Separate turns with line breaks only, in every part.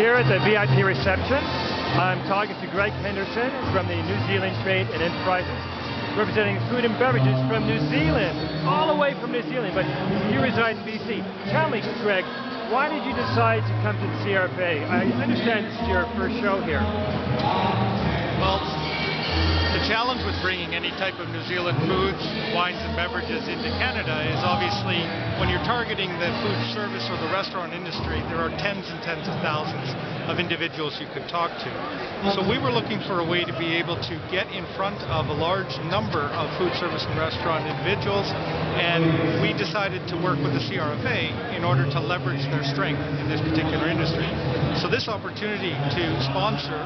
here at the VIP reception. I'm talking to Greg Henderson from the New Zealand Trade and Enterprises, representing food and beverages from New Zealand, all the way from New Zealand, but you reside in BC. Tell me, Greg, why did you decide to come to the CRFA? I understand this is your first show here.
Well, the challenge with bringing any type of New Zealand foods, wines and beverages into Canada is obviously when you're targeting the food service or the restaurant industry, there are tens and tens of thousands of individuals you could talk to. So we were looking for a way to be able to get in front of a large number of food service and restaurant individuals, and we decided to work with the CRFA in order to leverage their strength in this particular industry. So this opportunity to sponsor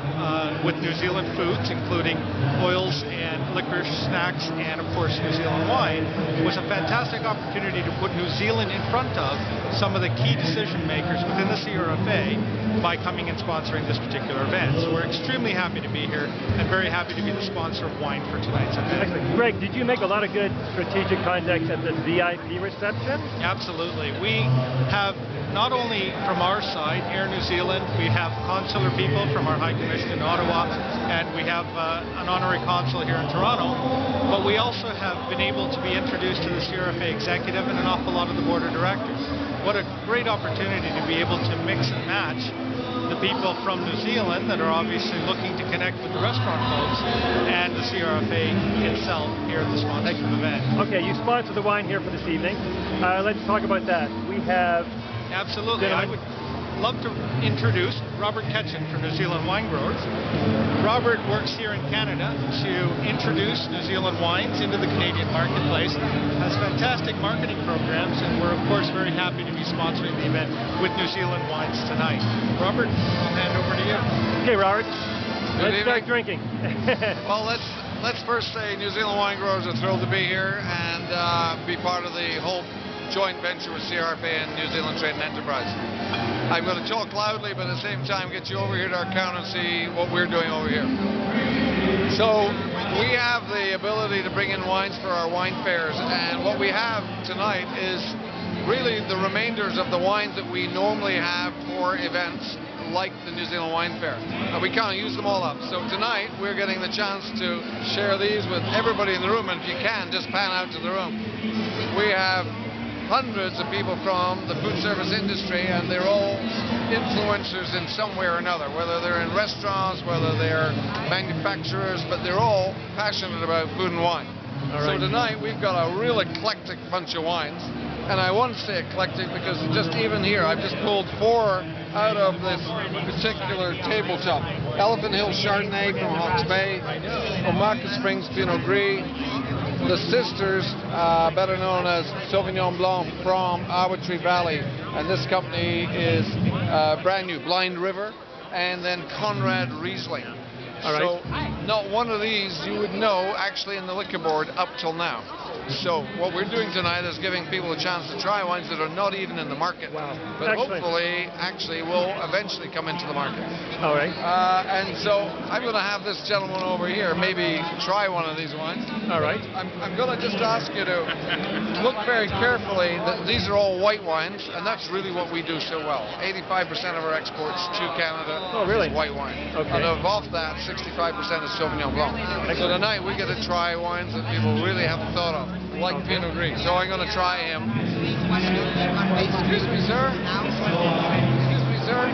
with New Zealand foods, including oils and licorice, snacks, and of course New Zealand wine, was a fantastic opportunity to put New Zealand in front of some of the key decision makers within the CRFA by coming and sponsoring this particular event. So we're extremely happy to be here and very happy to be the sponsor of wine for tonight's event.
Excellent. Greg, did you make a lot of good strategic contacts at the VIP reception?
Absolutely. We have not only from our side, Air New Zealand, we have consular people from our High Commission in Ottawa, and we have an honorary consul here in Toronto, but we also have been able to be introduced to the CRFA executive and an awful lot of the board of directors. What a great opportunity to be able to mix and match the people from New Zealand that are obviously looking to connect with the restaurant folks and the CRFA itself here at the sponsorship event.
Okay, you sponsor the wine here for this evening. Let's talk about that. We have...
Absolutely. I would love to introduce Robert Ketchen from New Zealand Wine Growers. Robert works here in Canada to introduce New Zealand wines into the Canadian marketplace, has fantastic marketing programs, and we're of course very happy to be sponsoring the event with New Zealand wines tonight. Robert, I'll hand over to you.
Okay, Robert, let's start
Good
drinking.
Well, let's first say New Zealand Wine Growers are thrilled to be here and be part of the whole joint venture with CRFA and New Zealand Trade and Enterprise. I'm going to talk loudly, but at the same time get you over here to our counter and see what we're doing over here. So we have the ability to bring in wines for our wine fairs, and what we have tonight is really the remainders of the wines that we normally have for events like the New Zealand Wine Fair. We can't use them all up. So tonight we're getting the chance to share these with everybody in the room, and if you can, just pan out to the room. We have hundreds of people from the food service industry, and they're all influencers in some way or another, whether they're in restaurants, whether they're manufacturers, but they're all passionate about food and wine. So tonight we've got a real eclectic bunch of wines, and I want to say eclectic because just even here I've just pulled 4 out of this particular tabletop. Elephant Hill Chardonnay from Hawke's Bay, Omaka Springs Pinot Gris, the Sisters, better known as Sauvignon Blanc from Arbitrary Valley, and this company is brand new, Blind River, and then Conrad Riesling. So not one of these you would know actually in the liquor board up till now. So what we're doing tonight is giving people a chance to try wines that are not even in the market, but hopefully actually will eventually come into the market.
All right.
And so I'm going to have this gentleman over here maybe try one of these wines.
All right.
I'm going to just ask you to look very carefully that these are all white wines, and that's really what we do so well. 85% of our exports to Canada is white wine.
Okay.
And of that, 65% is Sauvignon Blanc. So tonight we get to try wines that people really haven't thought of, like Pinot Gris. So I'm going to try him. Excuse me, sir. Excuse me, sir.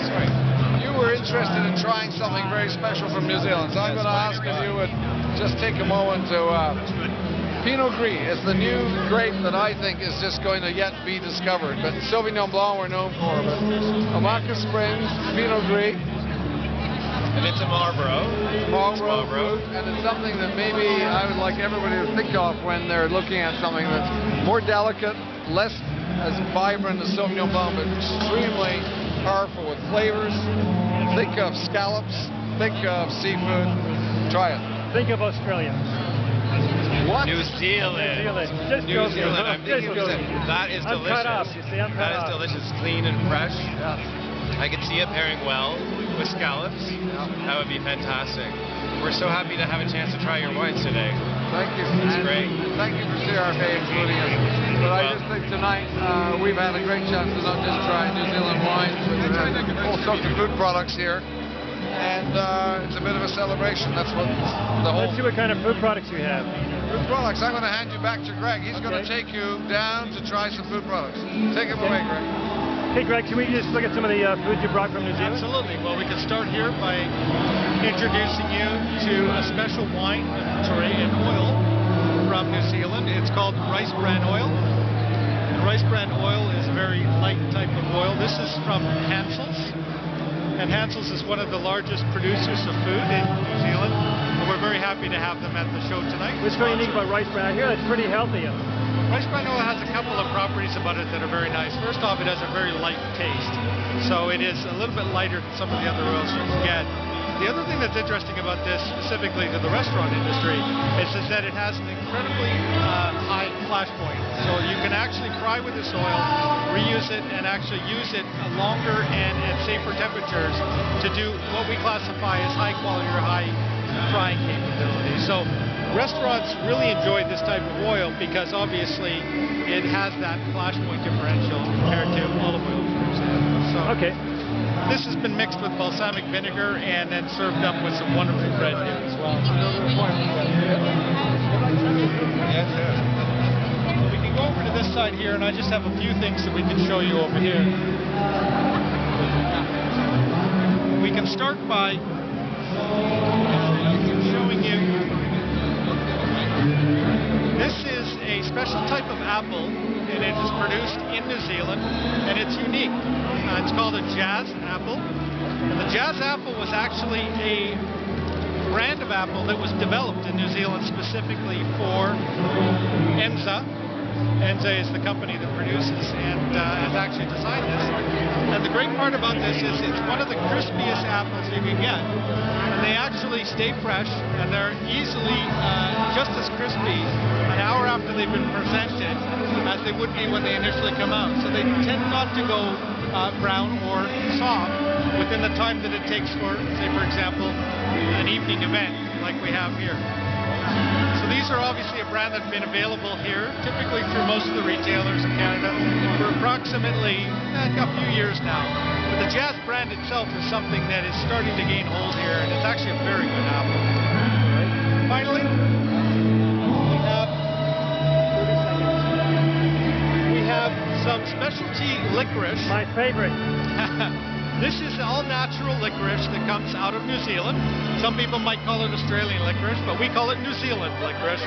You were interested in trying something very special from New Zealand, so I'm going to ask if you would just take a moment to... Pinot Gris is the new grape that I think is just going to yet be discovered, but Sauvignon Blanc we're known for. But Omaka Springs, Pinot Gris.
And it's a Marlborough.
Marlborough. And it's something that maybe I would like everybody to think of when they're looking at something that's more delicate, less as vibrant as Sauvignon Blanc, but extremely powerful with flavors. Think of scallops, think of seafood. Try it.
Think of Australia.
What?
New Zealand.
New Zealand.
I'm thinking that is delicious.
I'm cut up, you see,
that is delicious, clean and fresh.
Yeah.
I could see it pairing well with scallops. That would be fantastic. We're so happy to have a chance to try your wines today.
Thank you.
That's great.
And thank you for CRFA including us. But I just think tonight we've had a great chance to not just try New Zealand wines, but we've had all sorts of food products here. And it's a bit of a celebration. That's what the whole...
Let's see what kind of food products you have.
Food products. I'm going to hand you back to Greg. He's going to take you down to try some food products. Take him away, Greg.
Hey, Greg, can we just look at some of the foods you brought from New Zealand?
Absolutely. Well, we can start here by introducing you to a special wine, sorry, an oil from New Zealand. It's called rice bran oil. And rice bran oil is a very light type of oil. This is from Hansel's. And Hansel's is one of the largest producers of food in New Zealand. And we're very happy to have them at the show tonight.
What's very unique about rice bran? I hear it's pretty healthy.
Rice bran oil has a couple of properties about it that are very nice. First off, it has a very light taste. So it is a little bit lighter than some of the other oils you can get. The other thing that's interesting about this, specifically to the restaurant industry, is that it has an incredibly high flash point. So you can actually fry with this oil, reuse it, and actually use it longer and at safer temperatures to do what we classify as high quality or high frying capability. So restaurants really enjoy this type of oil because obviously it has that flash point differential compared to olive oil, for example. So
okay.
This has been mixed with balsamic vinegar and then served up with some wonderful bread here as well.
Yes, yes.
So we can go over to this side here, and I just have a few things that we can show you over here. We can start by showing you. This is a special type of apple, and it is produced in New Zealand, and it's unique. It's called a jazz apple, and the jazz apple was actually a brand of apple that was developed in New Zealand specifically for Enza. Enza is the company that produces and has actually designed this. And the great part about this is it's one of the crispiest apples you can get. And they actually stay fresh, and they're easily just as crispy an hour after they've been presented as they would be when they initially come out. So they tend not to go brown or soft within the time that it takes for, say, for example, an evening event like we have here. So these are obviously a brand that's been available here, typically through most of the retailers in Canada, for approximately a few years now. But the Jazz brand itself is something that is starting to gain hold here, and it's actually a very good apple. Finally, we have some specialty licorice.
My favorite.
This is all-natural licorice that comes out of New Zealand. Some people might call it Australian licorice, but we call it New Zealand licorice.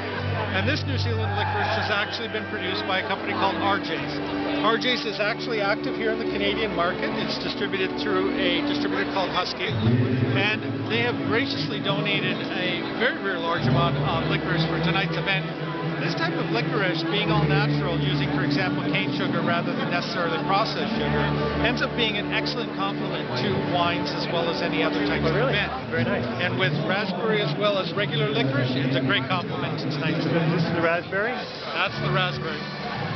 And this New Zealand licorice has actually been produced by a company called RJ's. RJ's is actually active here in the Canadian market. It's distributed through a distributor called Husky. And they have graciously donated a very, very large amount of licorice for tonight's event. This type of licorice, being all natural, using, for example, cane sugar rather than necessarily processed sugar, ends up being an excellent complement to wines as well as any other types of event.
Very nice.
And with raspberry as well as regular licorice, it's a great complement to tonight's event.
This is the raspberry?
That's the raspberry.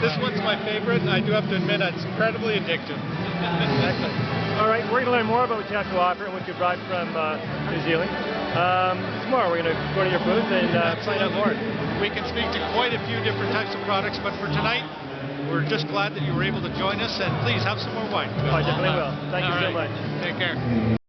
This one's my favorite, and I do have to admit it's incredibly addictive.
Excellent. All right, we're going to learn more about what you have to offer and what you brought from New Zealand. Tomorrow we're going to go to your booth and find out more.
We can speak to quite a few different types of products, but for tonight, we're just glad that you were able to join us, and please have some more wine.
Oh, I definitely will. Thank you so much.
Take care.